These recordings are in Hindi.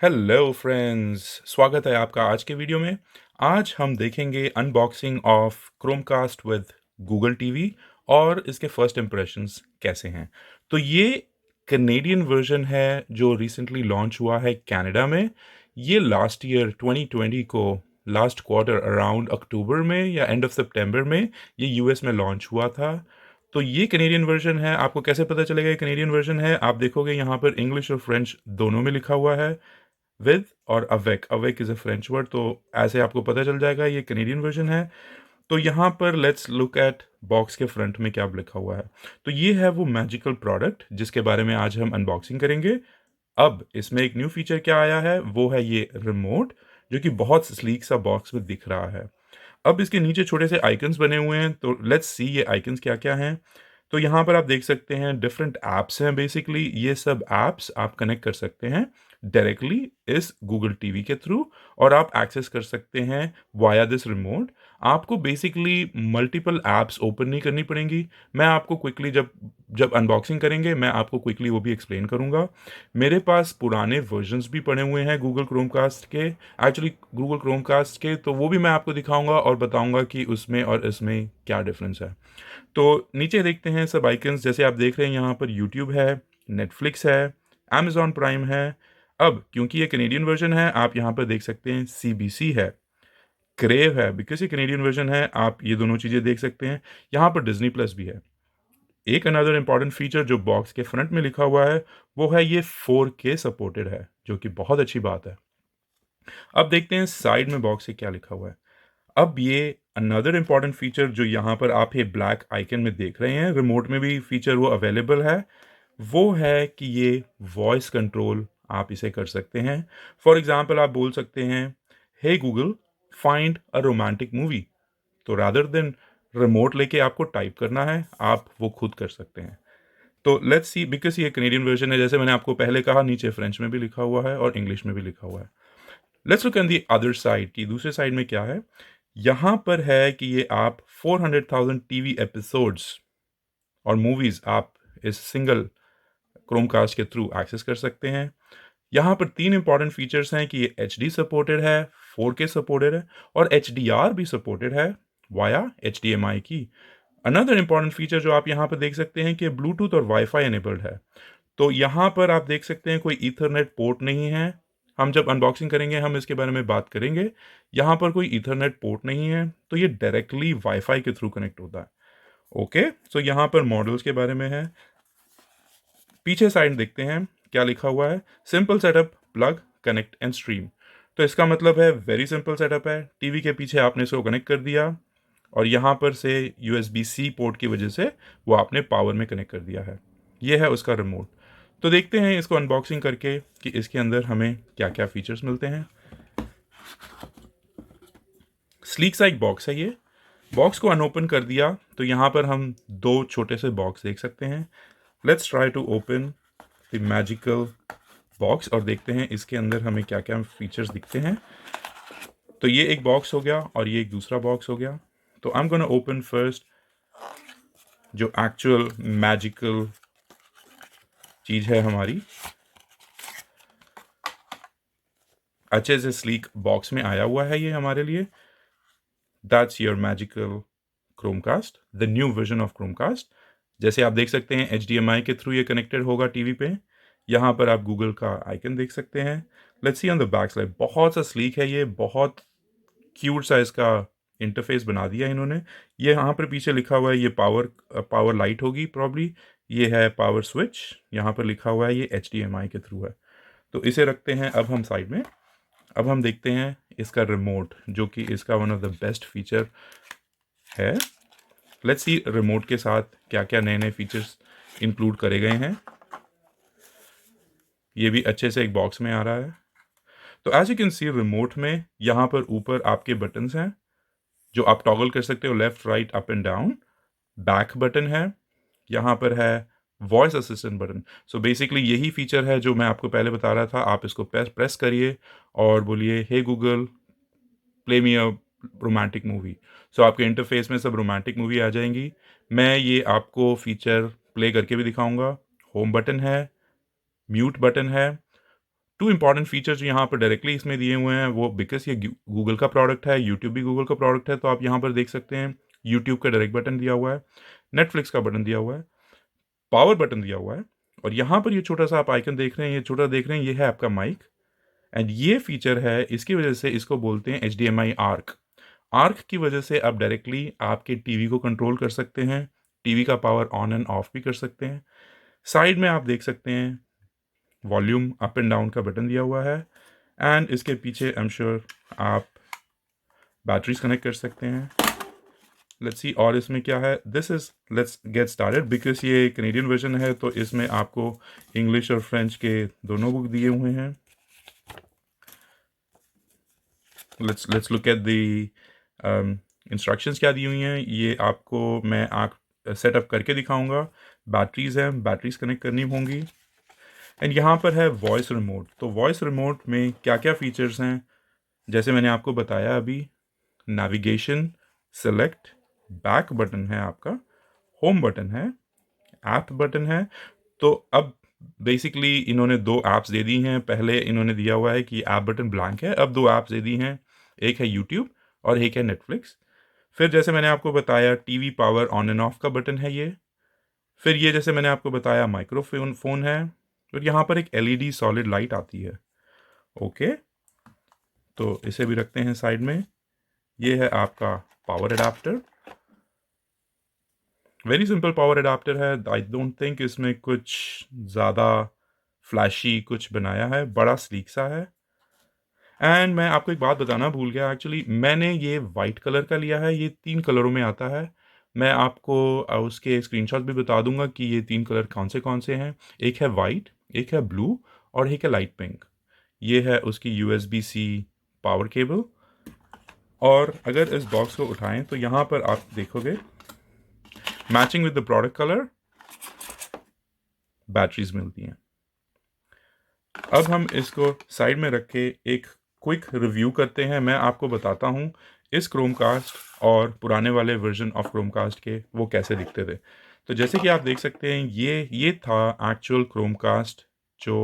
हेलो फ्रेंड्स, स्वागत है आपका आज के वीडियो में। आज हम देखेंगे unboxing of Chromecast with Google TV और इसके फर्स्ट इम्प्रेशंस कैसे हैं। तो ये कनेडियन वर्जन है जो रिसेंटली लॉन्च हुआ है कनाडा में। ये लास्ट ईयर 2020 को लास्ट क्वार्टर अराउंड अक्टूबर में या एंड ऑफ सितंबर में ये यूएस में लॉन्च हुआ था। तो ये कनेडियन वर्जन है। आपको कैसे पता चलेगा ये कनेडियन वर्जन है? आप देखोगे यहाँ पर इंग्लिश और फ्रेंच दोनों में लिखा हुआ है विद और awake. Awake is a French word, तो ऐसे आपको पता चल जाएगा ये कनेडियन वर्जन है। तो यहाँ पर लेट्स लुक एट बॉक्स के फ्रंट में क्या लिखा हुआ है। तो ये है वो मैजिकल प्रोडक्ट जिसके बारे में आज हम अनबॉक्सिंग करेंगे। अब इसमें एक न्यू फीचर क्या आया है, वो है ये रिमोट, जो कि बहुत स्लीक सा बॉक्स में दिख रहा है। अब इसके नीचे छोटे से आइकन्स बने हुए हैं, तो लेट्स सी ये आइकन्स क्या क्या हैं। तो यहाँ पर आप देख सकते हैं डिफरेंट ऐप्स हैं। बेसिकली ये सब ऐप्स आप कनेक्ट कर सकते हैं डायरेक्टली इस गूगल टीवी के थ्रू, और आप एक्सेस कर सकते हैं वाया दिस रिमोट। आपको बेसिकली मल्टीपल ऐप्स ओपन नहीं करनी पड़ेंगी। मैं आपको क्विकली जब जब अनबॉक्सिंग करेंगे मैं आपको क्विकली वो भी एक्सप्लेन करूँगा। मेरे पास पुराने वर्जन्स भी पड़े हुए हैं गूगल क्रोमकास्ट के, एक्चुअली गूगल क्रोमकास्ट के, तो वो भी मैं आपको दिखाऊंगा और बताऊंगा कि उसमें और इसमें क्या डिफरेंस है। तो नीचे देखते हैं सब आइकन्स। जैसे आप देख रहे हैं यहाँ पर यूट्यूब है, नेटफ्लिक्स है, अमेजॉन प्राइम है। अब क्योंकि ये कनेडियन वर्जन है, आप यहाँ पर देख सकते हैं सीबीसी है, क्रेव है, बिकॉज ये कनेडियन वर्जन है, आप ये दोनों चीज़ें देख सकते हैं। यहाँ पर डिज्नी प्लस भी है। एक अनदर इंपॉर्टेंट फीचर जो बॉक्स के फ्रंट में लिखा हुआ है, वो है ये 4K सपोर्टेड है, जो कि बहुत अच्छी बात है। अब देखते हैं साइड में बॉक्स से क्या लिखा हुआ है। अब ये अनदर इंपॉर्टेंट फीचर जो यहाँ पर आप ये ब्लैक आइकन में देख रहे हैं, रिमोट में भी फीचर वो अवेलेबल है, वो है कि ये वॉइस कंट्रोल आप इसे कर सकते हैं। फॉर एग्जाम्पल आप बोल सकते हैं, hey Google find a romantic movie. तो रादर देन रिमोट लेके आपको टाइप करना है, आप वो खुद कर सकते हैं। तो लेट्स सी, बिकॉज ये कनेडियन वर्जन है, जैसे मैंने आपको पहले कहा, नीचे फ्रेंच में भी लिखा हुआ है और इंग्लिश में भी लिखा हुआ है। Let's look on the other side की दूसरे साइड में क्या है। यहाँ पर है कि ये आप 400,000 टीवी एपिसोड्स और मूवीज आप इस सिंगल क्रोमकास्ट के थ्रू एक्सेस कर सकते हैं। यहाँ पर तीन इंपॉर्टेंट फीचर्स हैं कि ये HD सपोर्टेड है, 4K सपोर्टेड है और HDR भी सपोर्टेड है वाया HDMI की। अनदर इंपॉर्टेंट फीचर जो आप यहाँ पर देख सकते हैं कि ब्लूटूथ और वाईफाई एनेबल्ड है। तो यहाँ पर आप देख सकते हैं कोई ईथरनेट पोर्ट नहीं है। हम जब अनबॉक्सिंग करेंगे हम इसके बारे में बात करेंगे। यहाँ पर कोई ईथरनेट पोर्ट नहीं है, तो ये डायरेक्टली वाईफाई के थ्रू कनेक्ट होता है। ओके, सो यहाँ पर मॉडल्स के बारे में है। पीछे साइड देखते हैं क्या लिखा हुआ है, simple setup, plug, connect and stream. तो इसका मतलब है वेरी सिंपल सेटअप है। टीवी के पीछे आपने इसको कनेक्ट कर दिया और यहाँ पर से USB-C पोर्ट की वजह से वो आपने पावर में कनेक्ट कर दिया है। ये है उसका रिमोट। तो देखते हैं इसको अनबॉक्सिंग करके कि इसके अंदर हमें क्या क्या फीचर्स मिलते हैं। स्लीक सा एक बॉक्स है ये। बॉक्स को अनओपन कर दिया तो यहाँ पर हम दो छोटे से बॉक्स देख सकते हैं। Let's try to open the magical box और देखते हैं इसके अंदर हमें क्या क्या फीचर्स दिखते हैं। तो ये एक बॉक्स हो गया और ये एक दूसरा बॉक्स हो गया। तो I am gonna open first जो एक्चुअल मैजिकल चीज़ है हमारी। अच्छे से स्लीक बॉक्स में आया हुआ है ये हमारे लिए। That's your magical Chromecast, the new version of Chromecast. जैसे आप देख सकते हैं HDMI के थ्रू ये कनेक्टेड होगा टीवी पे। यहाँ पर आप गूगल का आइकन देख सकते हैं। Let's see on the back side, बहुत सा स्लीक है ये, बहुत क्यूट सा इसका इंटरफेस बना दिया इन्होंने। ये यहाँ पर पीछे लिखा हुआ है ये पावर लाइट होगी प्रॉब्ली। ये है पावर स्विच, यहाँ पर लिखा हुआ है ये HDMI के थ्रू है। तो इसे रखते हैं अब हम साइड में। अब हम देखते हैं इसका रिमोट, जो कि इसका one of the best feature है। लेट्स सी रिमोट के साथ क्या क्या नए नए फीचर्स इंक्लूड करे गए हैं। ये भी अच्छे से एक बॉक्स में आ रहा है। तो as you can see remote में यहाँ पर ऊपर आपके बटन्स हैं जो आप टॉगल कर सकते हो, left right up and down. Back button है, यहाँ पर है voice assistant button. So basically यही फीचर है जो मैं आपको पहले बता रहा था। आप इसको प्रेस करिए और बोलिए hey Google play me a romantic movie. So आपके इंटरफेस में सब रोमांटिक मूवी आ जाएंगी। मैं ये आपको फीचर प्ले करके भी दिखाऊंगा। होम बटन है, म्यूट बटन है, 2 इंपॉर्टेंट फीचर्स जो यहाँ पर डायरेक्टली इसमें दिए हुए हैं, वो बिकॉज़ ये गूगल का प्रोडक्ट है, यूट्यूब भी गूगल का प्रोडक्ट है, तो आप यहाँ पर देख सकते हैं यूट्यूब का डायरेक्ट बटन दिया हुआ है, नेटफ्लिक्स का बटन दिया हुआ है, पावर बटन दिया हुआ है, और यहाँ पर ये छोटा-सा आप आइकन देख रहे हैं, ये छोटा देख रहे हैं, ये है आपका माइक। एंड ये फीचर है, इसकी वजह से इसको बोलते हैं एचडीएमआई आर्क। आर्क की वजह से आप डायरेक्टली आपके टीवी को कंट्रोल कर सकते हैं, टीवी का पावर ऑन एंड ऑफ भी कर सकते हैं। साइड में आप देख सकते हैं वॉल्यूम अप एंड डाउन का बटन दिया हुआ है, एंड इसके पीछे आई एम श्योर आप बैटरीज कनेक्ट कर सकते हैं। लेट्स सी और इसमें क्या है। This is let's get started, because ये कैनेडियन वर्जन है तो इसमें आपको इंग्लिश और फ्रेंच के दोनों बुक दिए हुए हैं। Let's look at the instructions क्या दी हुई हैं, ये आपको मैं सेटअप करके दिखाऊंगा। बैटरीज हैं, बैटरीज कनेक्ट करनी होंगी। एंड यहाँ पर है वॉइस रिमोट। तो वॉइस रिमोट में क्या क्या फीचर्स हैं, जैसे मैंने आपको बताया अभी, नेविगेशन, सेलेक्ट, बैक बटन है आपका, होम बटन है, ऐप बटन है। तो अब बेसिकली इन्होंने 2 ऐप्स दे दी हैं। पहले इन्होंने दिया हुआ है कि ऐप बटन ब्लैंक है, अब 2 ऐप्स दे दी हैं, एक है यूट्यूब और एक है नेटफ्लिक्स। फिर जैसे मैंने आपको बताया TV power on end of का बटन है ये। फिर ये जैसे मैंने आपको बताया फोन है। फिर यहाँ पर एक एलईडी सॉलिड लाइट आती है। ओके, तो इसे भी रखते हैं साइड में। ये है आपका power adapter, very simple power adapter है। आई डोंट थिंक इसमें कुछ ज़्यादा फ्लैशी कुछ बनाया है, बड़ा स्लीक सा है। एंड मैं आपको एक बात बताना भूल गया, एक्चुअली मैंने ये वाइट कलर का लिया है, ये 3 कलरों में आता है। मैं आपको उसके स्क्रीनशॉट भी बता दूंगा कि ये 3 कलर कौन से हैं। एक है वाइट, एक है ब्लू और एक है लाइट पिंक। ये है उसकी USB-C पावर केबल। और अगर इस बॉक्स को उठाएं तो यहाँ पर आप देखोगे matching with the product colour batteries मिलती हैं। अब हम इसको साइड में रख के एक क्विक रिव्यू करते हैं। मैं आपको बताता हूँ इस क्रोमकास्ट और पुराने वाले वर्जन ऑफ क्रोमकास्ट के वो कैसे दिखते थे। तो जैसे कि आप देख सकते हैं ये था एक्चुअल क्रोमकास्ट जो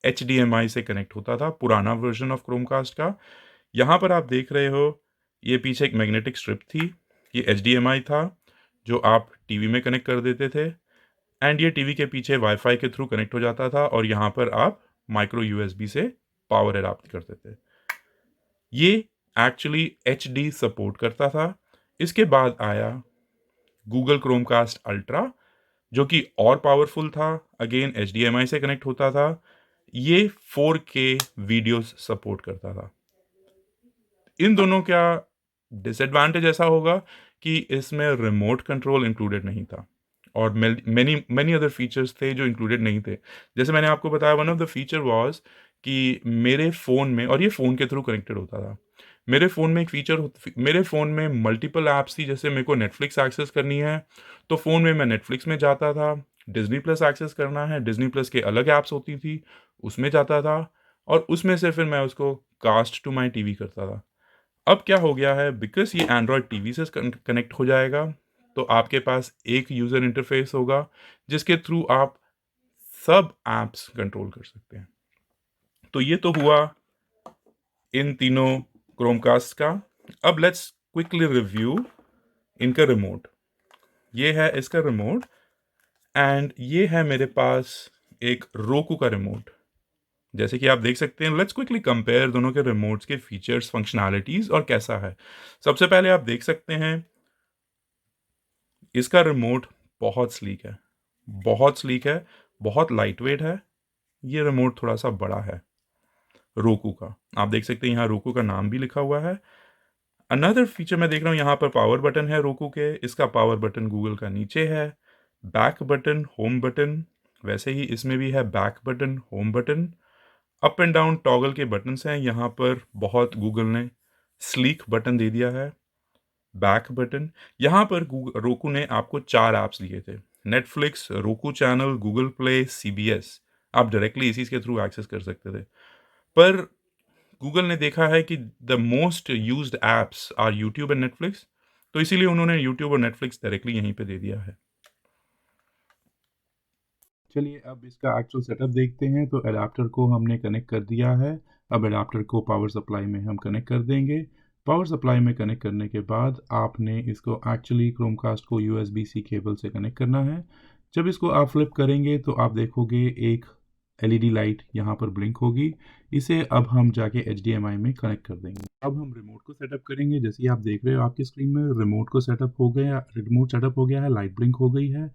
HDMI से कनेक्ट होता था, पुराना वर्जन ऑफ क्रोमकास्ट का। यहाँ पर आप देख रहे हो ये पीछे एक मैग्नेटिक स्ट्रिप थी, ये HDMI था जो आप टीवी में कनेक्ट कर देते थे, एंड ये टीवी के पीछे वाईफाई के थ्रू कनेक्ट हो जाता था और यहाँ पर आप माइक्रो USB से पावर एडाप्ट करते थे। ये एक्चुअली HD सपोर्ट करता था। इसके बाद आया गूगल क्रोमकास्ट अल्ट्रा जो कि और पावरफुल था, अगेन HDMI से कनेक्ट होता था। ये 4K वीडियोस सपोर्ट करता था। इन दोनों का डिसएडवांटेज ऐसा होगा कि इसमें रिमोट कंट्रोल इंक्लूडेड नहीं था और मैनी अदर फीचर्स थे जो इंक्लूडेड नहीं थे। जैसे मैंने आपको बताया, one of the feature was कि मेरे फ़ोन में, और ये फ़ोन के थ्रू कनेक्टेड होता था, मेरे फ़ोन में एक फीचर मेरे फ़ोन में मल्टीपल ऐप्स थी। जैसे मेरे को नेटफ्लिक्स एक्सेस करनी है तो फ़ोन में मैं नेटफ्लिक्स में जाता था, डिज़नी प्लस एक्सेस करना है, डिज़नी प्लस के अलग ऐप्स होती थी, उसमें जाता था और उसमें से फिर मैं उसको कास्ट टू माई टीवी करता था। अब क्या हो गया है, बिकॉज ये एंड्रॉयड टीवी से कनेक्ट हो जाएगा तो आपके पास एक यूज़र इंटरफेस होगा जिसके थ्रू आप सब ऐप्स कंट्रोल कर सकते हैं। तो ये तो हुआ इन तीनों क्रोमकास्ट का। अब लेट्स क्विकली रिव्यू इनका रिमोट। ये है इसका रिमोट एंड ये है मेरे पास एक रोकू का रिमोट। जैसे कि आप देख सकते हैं, लेट्स क्विकली कंपेयर दोनों के रिमोट्स के फीचर्स, फंक्शनैलिटीज़ और कैसा है। सबसे पहले आप देख सकते हैं इसका रिमोट बहुत स्लीक है, बहुत स्लीक है, बहुत लाइट वेट है। ये रिमोट थोड़ा सा बड़ा है रोकू का, आप देख सकते हैं यहाँ रोकू का नाम भी लिखा हुआ है। अनदर फीचर मैं देख रहा हूँ यहाँ पर पावर बटन है रोकू के, इसका पावर बटन गूगल का नीचे है। बैक बटन, होम बटन, वैसे ही इसमें भी है back button, home button. Up and down toggle के बटन्स हैं, यहाँ पर बहुत गूगल ने स्लीक बटन दे दिया है। बैक बटन, यहाँ पर रोकू ने आपको 4 ऐप्स दिए थे, नेटफ्लिक्स, रोकू चैनल, गूगल प्ले, CBS। आप डायरेक्टली इसी के थ्रू एक्सेस कर सकते थे, पर गूगल ने देखा है कि the most used apps our YouTube and Netflix, तो इसीलिए उन्होंने यूट्यूब और नेटफ्लिक्स डायरेक्टली यहीं पे दे दिया है। चलिए अब इसका एक्चुअल सेटअप देखते हैं। तो एडाप्टर को हमने कनेक्ट कर दिया है। अब एडाप्टर को पावर सप्लाई में हम कनेक्ट कर देंगे। पावर सप्लाई में कनेक्ट करने के बाद आपने इसको एक्चुअली क्रोमकास्ट को USB-C केबल से कनेक्ट करना है। जब इसको आप फ्लिप करेंगे तो आप देखोगे एक LED लाइट यहाँ पर ब्लिंक होगी। इसे अब हम जाके HDMI में कनेक्ट कर देंगे। अब हम रिमोट को सेटअप करेंगे। जैसे ही आप देख रहे हो आपकी स्क्रीन में रिमोट सेटअप हो गया है, लाइट ब्लिंक हो गई है।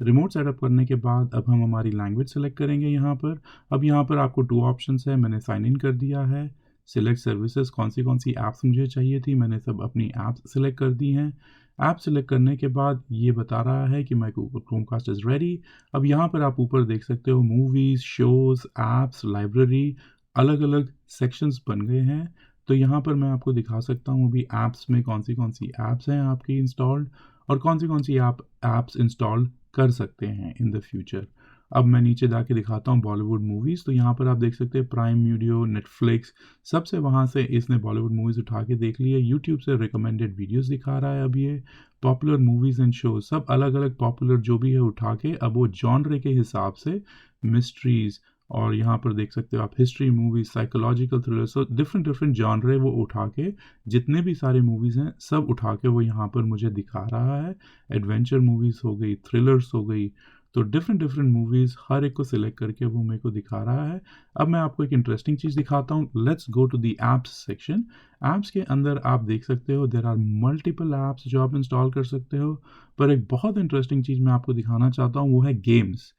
रिमोट सेटअप करने के बाद अब हम हमारी लैंग्वेज सेलेक्ट करेंगे यहाँ पर। अब यहाँ पर आपको 2 ऑप्शंस है, मैंने साइन इन कर दिया है। सिलेक्ट सर्विसेज, कौन सी ऐप्स मुझे चाहिए थी, मैंने सब अपनी ऐप्स सेलेक्ट कर दी हैं। ऐप सेलेक्ट करने के बाद ये बता रहा है कि my Google Chromecast is ready. अब यहाँ पर आप ऊपर देख सकते हो मूवीज़, शोज़, ऐप्स, लाइब्रेरी, अलग अलग सेक्शंस बन गए हैं। तो यहाँ पर मैं आपको दिखा सकता हूँ अभी ऐप्स में कौन सी ऐप्स हैं आपकी इंस्टॉल्ड और कौन सी आप ऐप्स इंस्टॉल कर सकते हैं इन द फ्यूचर। अब मैं नीचे जाके दिखाता हूँ बॉलीवुड मूवीज़। तो यहाँ पर आप देख सकते हैं प्राइम वीडियो, नेटफ्लिक्स, सबसे वहाँ से इसने बॉलीवुड मूवीज़ उठा के देख ली है। यूट्यूब से रिकमेंडेड वीडियोस दिखा रहा है। अब ये पॉपुलर मूवीज़ एंड शोज सब अलग अलग पॉपुलर जो भी है उठा के अब वो जॉनरे के हिसाब से मिस्ट्रीज़ और यहाँ पर देख सकते हो आप history movies, psychological thriller, so different genre वो उठा के जितने भी सारे मूवीज़ हैं सब उठा के वो यहाँ पर मुझे दिखा रहा है। एडवेंचर मूवीज़ हो गई, थ्रिलर्स हो गई, तो डिफरेंट मूवीज़ हर एक को सिलेक्ट करके वो मेरे को दिखा रहा है। अब मैं आपको एक इंटरेस्टिंग चीज़ दिखाता हूँ। Let's go to the apps section. Apps के अंदर आप देख सकते हो देयर आर मल्टीपल ऐप्स जो आप इंस्टॉल कर सकते हो, पर एक बहुत इंटरेस्टिंग चीज़ मैं आपको दिखाना चाहता हूँ, वो है गेम्स।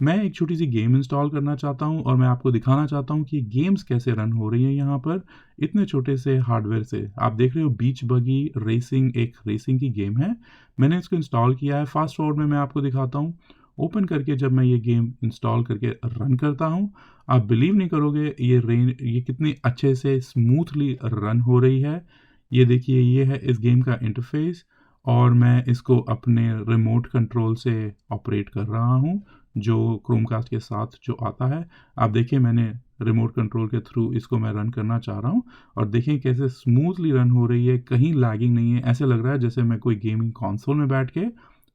मैं एक छोटी सी गेम इंस्टॉल करना चाहता हूँ और मैं आपको दिखाना चाहता हूँ कि गेम्स कैसे रन हो रही हैं यहाँ पर इतने छोटे से हार्डवेयर से। आप देख रहे हो बीच बगी रेसिंग, एक रेसिंग की गेम है। मैंने इसको इंस्टॉल किया है। फास्ट फॉरवर्ड में मैं आपको दिखाता हूँ। ओपन करके जब मैं ये गेम इंस्टॉल करके रन करता हूँ, आप बिलीव नहीं करोगे ये कितनी अच्छे से स्मूथली रन हो रही है। ये देखिए, ये है इस गेम का इंटरफेस और मैं इसको अपने रिमोट कंट्रोल से ऑपरेट कर रहा हूँ जो क्रोमकास्ट के साथ जो आता है। आप देखिए मैंने रिमोट कंट्रोल के थ्रू इसको मैं रन करना चाह रहा हूँ और देखिए कैसे स्मूथली रन हो रही है, कहीं लैगिंग नहीं है। ऐसे लग रहा है जैसे मैं कोई गेमिंग कंसोल में बैठ के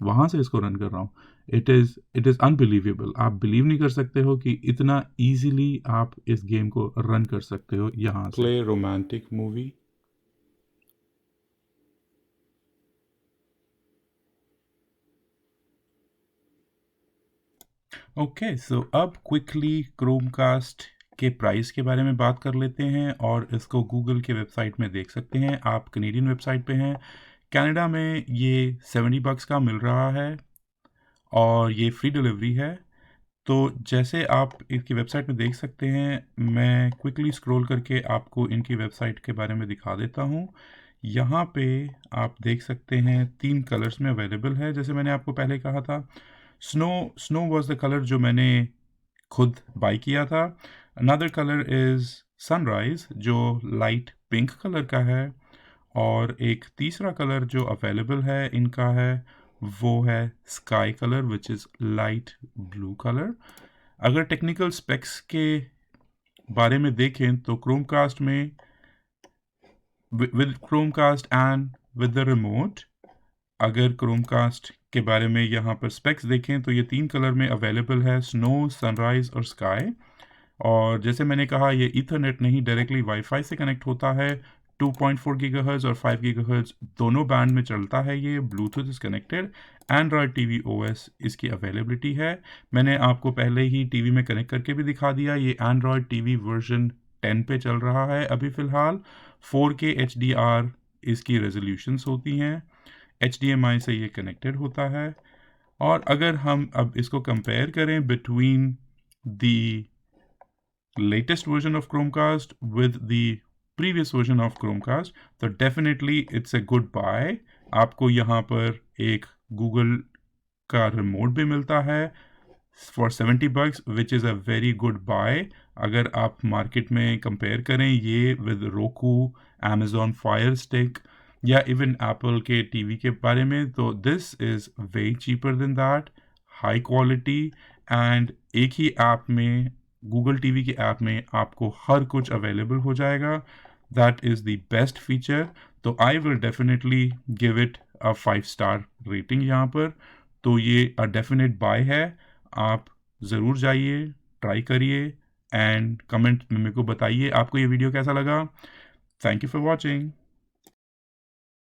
वहाँ से इसको रन कर रहा हूँ। It is unbelievable. आप बिलीव नहीं कर सकते हो कि इतना ईजिली आप इस गेम को रन कर सकते हो यहाँ से। Play romantic movie. ओके, सो अब क्विकली क्रोमकास्ट के प्राइस के बारे में बात कर लेते हैं और इसको गूगल के वेबसाइट में देख सकते हैं। आप कनेडियन वेबसाइट पे हैं। कनाडा में ये $70 का मिल रहा है और ये फ्री डिलीवरी है। तो जैसे आप इनकी वेबसाइट में देख सकते हैं, मैं क्विकली स्क्रॉल करके आपको इनकी वेबसाइट के बारे में दिखा देता हूँ। यहाँ पे आप देख सकते हैं 3 कलर्स में अवेलेबल है, जैसे मैंने आपको पहले कहा था। स्नो वाज द कलर जो मैंने खुद बाई किया था। अनदर कलर इज़ सनराइज जो लाइट पिंक कलर का है और एक तीसरा कलर जो अवेलेबल है इनका है वो है sky colour which is light blue colour. अगर टेक्निकल स्पेक्स के बारे में देखें तो क्रोमकास्ट में with Chromecast and with the remote, अगर क्रोमकास्ट के बारे में यहाँ पर स्पेक्स देखें तो ये 3 कलर में अवेलेबल है, स्नो, सनराइज़ और स्काई। और जैसे मैंने कहा ये ईथरनेट नहीं, डायरेक्टली वाईफाई से कनेक्ट होता है। 2.4 गीगाहर्ट्ज़ और 5 गीगाहर्ट्ज़ दोनों बैंड में चलता है। ये Bluetooth is connected. Android TV OS इसकी अवेलेबिलिटी है। मैंने आपको पहले ही टीवी में कनेक्ट करके भी दिखा दिया। ये एंड्रॉयड टीवी वर्जन 10 पे चल रहा है अभी फ़िलहाल। 4K HDR इसकी रेजोल्यूशंस होती हैं। HDMI से ये कनेक्टेड होता है। और अगर हम अब इसको कंपेयर करें between the latest version of Chromecast with the previous version of Chromecast, तो definitely it's a good buy। आपको यहाँ पर एक Google का रिमोट भी मिलता है for $70 which is a very good buy। अगर आप मार्केट में कंपेयर करें ये with Roku, Amazon Fire Stick या इवन एप्पल के टीवी के बारे में, तो this is way cheaper than that, high quality and एक ही ऐप में, गूगल टीवी के ऐप में आपको हर कुछ अवेलेबल हो जाएगा। That is the best feature. तो I will definitely give it a 5 star rating यहाँ पर। तो ये अ डेफिनेट बाय है। आप ज़रूर जाइए, ट्राई करिए एंड कमेंट में मेरे को बताइए आपको ये वीडियो कैसा लगा। Thank you for watching.